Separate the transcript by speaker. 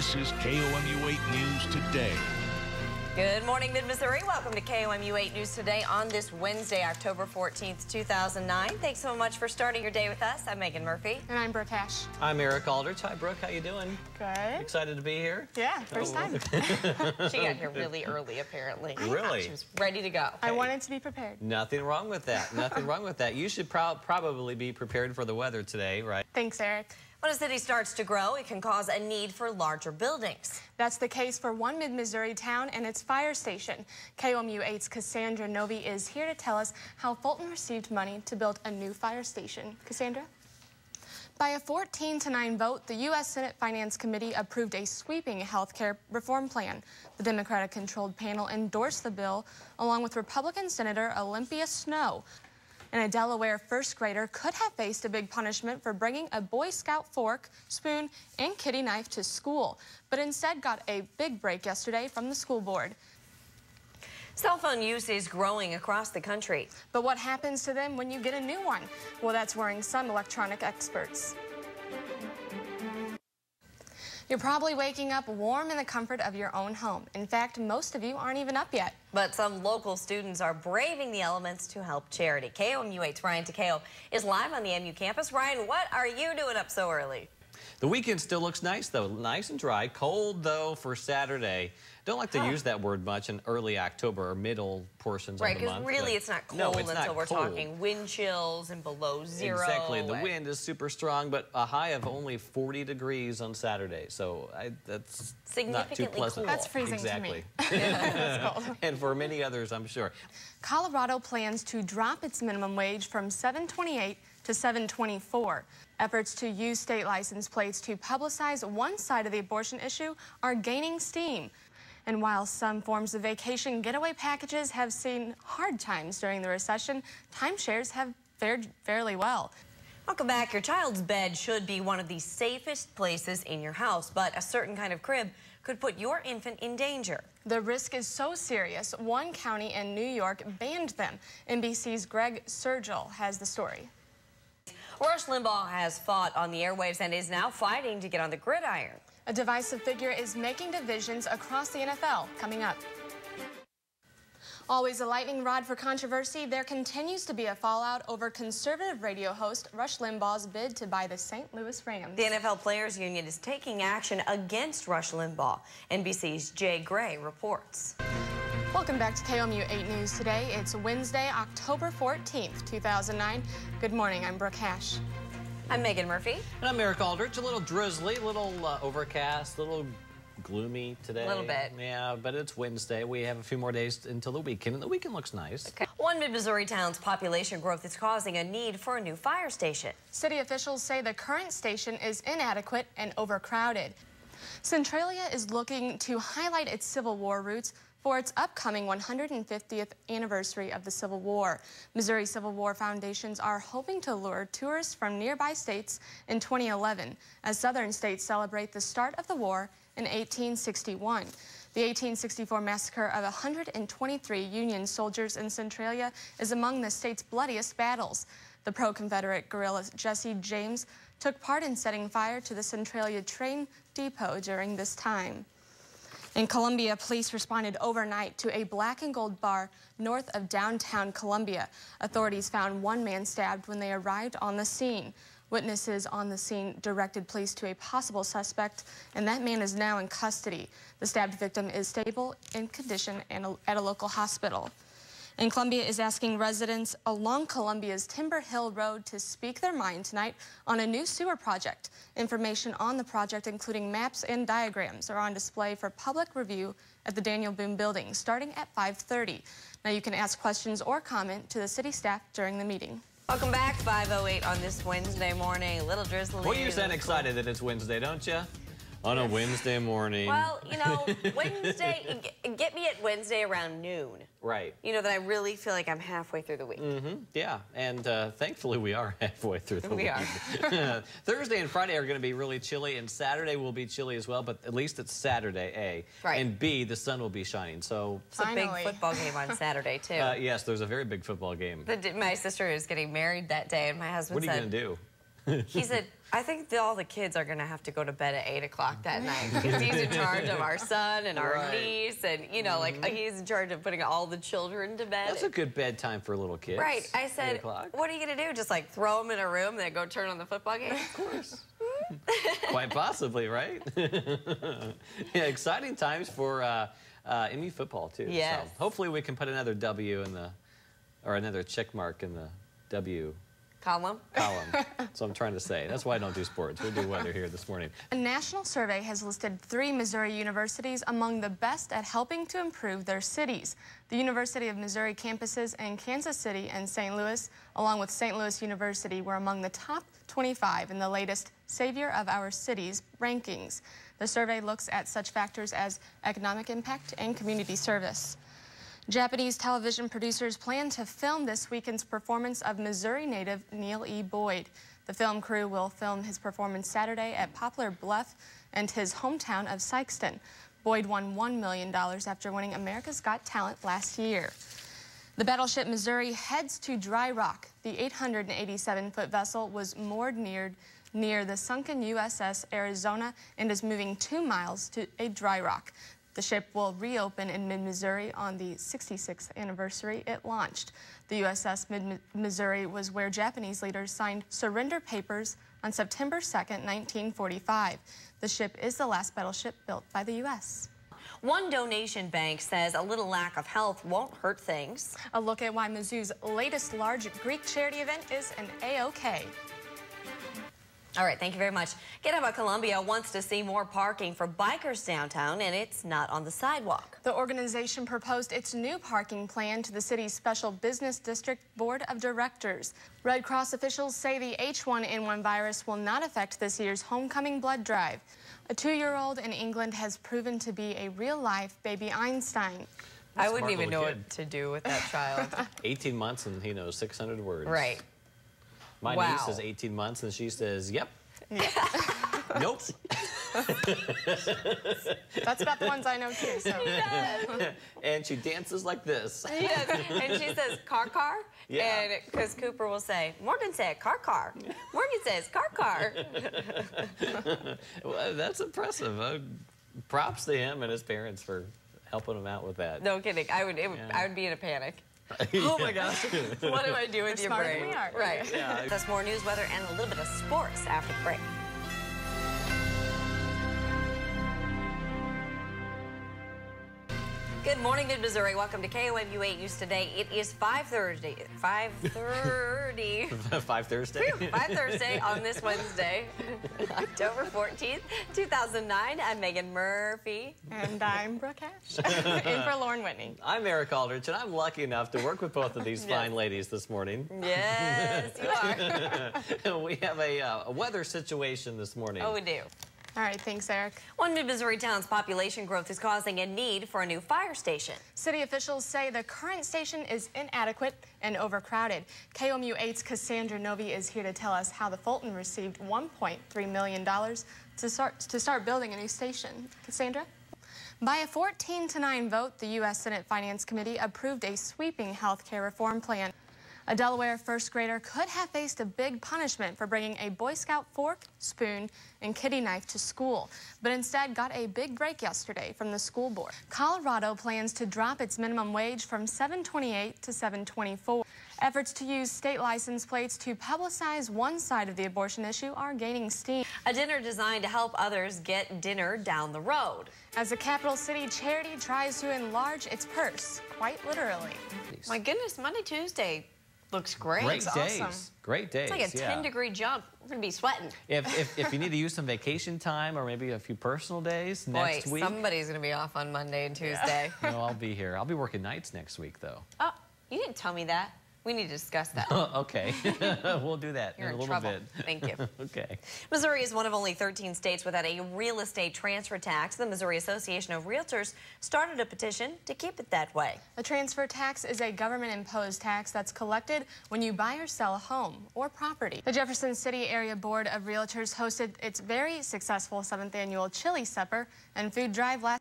Speaker 1: This is KOMU 8 News Today.
Speaker 2: Good morning, Mid-Missouri. Welcome to KOMU 8 News Today on this Wednesday, October 14th, 2009. Thanks so much for starting your day with us. I'm Megan Murphy.
Speaker 3: And I'm Brooke Hash.
Speaker 4: I'm Eric Aldrich. Hi, Brooke. How you doing?
Speaker 3: Good.
Speaker 4: Excited to be here?
Speaker 3: Yeah, first time.
Speaker 2: She got here really early, apparently.
Speaker 4: Really?
Speaker 2: She was ready to go.
Speaker 3: I wanted to be prepared.
Speaker 4: Nothing wrong with that. Nothing wrong with that. You should probably be prepared for the weather today, right?
Speaker 3: Thanks, Eric.
Speaker 2: When a city starts to grow, it can cause a need for larger buildings.
Speaker 3: That's the case for one mid-Missouri town and its fire station. KOMU 8's Cassandra Novi is here to tell us how Fulton received money to build a new fire station. Cassandra? By a 14-9 vote, the U.S. Senate Finance Committee approved a sweeping health care reform plan. The Democratic-controlled panel endorsed the bill, along with Republican Senator Olympia Snowe. And a Delaware first grader could have faced a big punishment for bringing a Boy Scout fork, spoon, and kitty knife to school, but instead got a big break yesterday from the school board.
Speaker 2: Cell phone use is growing across the country.
Speaker 3: But what happens to them when you get a new one? Well, that's worrying some electronic experts. You're probably waking up warm in the comfort of your own home. In fact, most of you aren't even up yet.
Speaker 2: But some local students are braving the elements to help charity. KOMU 8's Ryan Takeo is live on the MU campus. Ryan, what are you doing up so early?
Speaker 4: The weekend still looks nice, though. Nice and dry. Cold, though, for Saturday. Don't like to use that word much in early October or middle portions of the month.
Speaker 2: Right, because really it's not cold until we're
Speaker 4: cold.
Speaker 2: talking wind chills and below zero.
Speaker 4: Exactly. The wind is super strong, but a high of only 40 degrees on Saturday. So that's not too pleasant.
Speaker 3: That's freezing to me.
Speaker 2: That's
Speaker 3: cold.
Speaker 4: And for many others, I'm sure.
Speaker 3: Colorado plans to drop its minimum wage from $7.28 to $7.24. Efforts to use state license plates to publicize one side of the abortion issue are gaining steam. And while some forms of vacation getaway packages have seen hard times during the recession, timeshares have fared fairly well.
Speaker 2: Welcome back. Your child's bed should be one of the safest places in your house, but a certain kind of crib could put your infant in danger.
Speaker 3: The risk is so serious, one county in New York banned them. NBC's Greg Sergel has the story.
Speaker 2: Rush Limbaugh has fought on the airwaves and is now fighting to get on the gridiron.
Speaker 3: A divisive figure is making divisions across the NFL. Coming up. Always a lightning rod for controversy, there continues to be a fallout over conservative radio host Rush Limbaugh's bid to buy the St. Louis Rams.
Speaker 2: The NFL Players Union is taking action against Rush Limbaugh. NBC's Jay Gray reports.
Speaker 3: Welcome back to KOMU 8 News Today. It's Wednesday, October 14th, 2009. Good morning. I'm Brooke Hash.
Speaker 2: I'm Megan Murphy.
Speaker 4: And I'm Eric Aldrich. A little drizzly, a little overcast, a little gloomy today.
Speaker 2: A little bit.
Speaker 4: Yeah, but it's Wednesday. We have a few more days until the weekend, and the weekend looks nice.
Speaker 2: Okay. One mid-Missouri town's population growth is causing a need for a new fire station.
Speaker 3: City officials say the current station is inadequate and overcrowded. Centralia is looking to highlight its Civil War roots for its upcoming 150th anniversary of the Civil War. Missouri Civil War foundations are hoping to lure tourists from nearby states in 2011 as southern states celebrate the start of the war in 1861. The 1864 massacre of 123 Union soldiers in Centralia is among the state's bloodiest battles. The pro-Confederate guerrilla Jesse James took part in setting fire to the Centralia train depot during this time. In Columbia, police responded overnight to a black and gold bar north of downtown Columbia. Authorities found one man stabbed when they arrived on the scene. Witnesses on the scene directed police to a possible suspect, and that man is now in custody. The stabbed victim is stable in condition and at a local hospital. And Columbia is asking residents along Columbia's Timber Hill Road to speak their mind tonight on a new sewer project. Information on the project, including maps and diagrams, are on display for public review at the Daniel Boone Building starting at 5:30. Now you can ask questions or comment to the city staff during the meeting.
Speaker 2: Welcome back, 5:08 on this Wednesday morning. A little drizzly.
Speaker 4: Well, you sound excited that it's Wednesday, don't you? On a Wednesday morning.
Speaker 2: Well, you know, Wednesday, get me at Wednesday around noon.
Speaker 4: Right.
Speaker 2: You know, that I really feel like I'm halfway through the week.
Speaker 4: Yeah, and thankfully we are halfway through the week.
Speaker 2: We are.
Speaker 4: Thursday and Friday are going to be really chilly, and Saturday will be chilly as well, but at least it's Saturday, A.
Speaker 2: Right.
Speaker 4: And B, the sun will be shining, so...
Speaker 2: It's a big football game on Saturday, too.
Speaker 4: Yes, there's a very big football game.
Speaker 2: My sister is getting married that day, and my husband said...
Speaker 4: What are you going to do?
Speaker 2: He said, I think all the kids are going to have to go to bed at 8 o'clock that night because he's in charge of our son and our niece, and you know, like he's in charge of putting all the children to bed.
Speaker 4: That's a good bedtime for little kids.
Speaker 2: Right. I said, what are you going to do? Just like throw them in a room and then go turn on the football game?
Speaker 4: Of course. Quite possibly, right? Yeah, exciting times for MU football too.
Speaker 2: Yes.
Speaker 4: So hopefully we can put another W in the, or another check mark in the W
Speaker 2: column.
Speaker 4: That's what I'm trying to say. That's why I don't do sports. We do weather here this morning.
Speaker 3: A national survey has listed 3 Missouri universities among the best at helping to improve their cities. The University of Missouri campuses in Kansas City and St. Louis, along with St. Louis University, were among the top 25 in the latest Savior of Our Cities rankings. The survey looks at such factors as economic impact and community service. Japanese television producers plan to film this weekend's performance of Missouri native Neil E. Boyd. The film crew will film his performance Saturday at Poplar Bluff and his hometown of Sikeston. Boyd won $1 million after winning America's Got Talent last year. The battleship Missouri heads to Dry Rock. The 887-foot vessel was moored near the sunken USS Arizona and is moving 2 miles to a dry rock. The ship will reopen in mid-Missouri on the 66th anniversary it launched. The USS Mid-Missouri was where Japanese leaders signed surrender papers on September 2nd, 1945. The ship is the last battleship built by the U.S.
Speaker 2: One donation bank says a little lack of health won't hurt things.
Speaker 3: A look at why Mizzou's latest large Greek charity event is an A-OK.
Speaker 2: All right, thank you very much. Get About Columbia wants to see more parking for bikers downtown, and it's not on the sidewalk.
Speaker 3: The organization proposed its new parking plan to the city's Special Business District Board of Directors. Red Cross officials say the H1N1 virus will not affect this year's homecoming blood drive. A 2-year-old in England has proven to be a real-life baby Einstein.
Speaker 2: I wouldn't even know what to do with that child.
Speaker 4: 18 months and he knows 600 words.
Speaker 2: Right.
Speaker 4: My niece is 18 months and she says, yep.
Speaker 3: Yeah.
Speaker 4: Nope.
Speaker 3: That's about the ones I know too. So.
Speaker 4: And she dances like this.
Speaker 2: Yes, and she says car.
Speaker 4: Yeah.
Speaker 2: And because Cooper will say, Morgan said car. Morgan says car.
Speaker 4: Well, that's impressive. Props to him and his parents for helping him out with that.
Speaker 2: No kidding. I would be in a panic. Oh my gosh. What do I do with your brain?
Speaker 3: We are.
Speaker 2: Right. Yeah. That's more news, weather, and a little bit of sports after the break. Good morning, Mid-Missouri. Welcome to KOMU 8 News Today. It is 5:30. 5:30.
Speaker 4: 5 Thursday?
Speaker 2: 5 Thursday on this Wednesday, October 14th, 2009. I'm Megan Murphy.
Speaker 3: And I'm Brooke Hatch. In for Lauren Whitney.
Speaker 4: I'm Eric Aldrich, and I'm lucky enough to work with both of these fine ladies this morning.
Speaker 2: Yes, you are.
Speaker 4: We have a weather situation this morning.
Speaker 2: Oh, we do.
Speaker 3: All right, thanks, Eric.
Speaker 2: One Mid-Missouri town's population growth is causing a need for a new fire station.
Speaker 3: City officials say the current station is inadequate and overcrowded. KOMU 8's Cassandra Novi is here to tell us how the Fulton received $1.3 million to start building a new station. Cassandra? By a 14-9 vote, the U.S. Senate Finance Committee approved a sweeping health care reform plan. A Delaware first grader could have faced a big punishment for bringing a Boy Scout fork, spoon, and kitty knife to school, but instead got a big break yesterday from the school board. Colorado plans to drop its minimum wage from $7.28 to $7.24. Efforts to use state license plates to publicize one side of the abortion issue are gaining steam.
Speaker 2: A dinner designed to help others get dinner down the road.
Speaker 3: As the capital city charity tries to enlarge its purse, quite literally.
Speaker 2: My goodness, Monday, Tuesday looks great.
Speaker 4: Great days.
Speaker 3: Awesome.
Speaker 4: Great days.
Speaker 2: It's like a 10-degree jump. We're going to be sweating.
Speaker 4: If you need to use some vacation time or maybe a few personal days next week.
Speaker 2: Somebody's going to be off on Monday and Tuesday.
Speaker 4: No, I'll be here. I'll be working nights next week, though.
Speaker 2: Oh, you didn't tell me that. We need to discuss that.
Speaker 4: Okay. We'll do that
Speaker 2: You're
Speaker 4: in a
Speaker 2: in
Speaker 4: little
Speaker 2: trouble.
Speaker 4: bit.
Speaker 2: Thank you.
Speaker 4: Okay.
Speaker 2: Missouri is one of only 13 states without a real estate transfer tax. The Missouri Association of Realtors started a petition to keep it that way.
Speaker 3: The transfer tax is a government-imposed tax that's collected when you buy or sell a home or property. The Jefferson City Area Board of Realtors hosted its very successful 7th annual Chili Supper and Food Drive last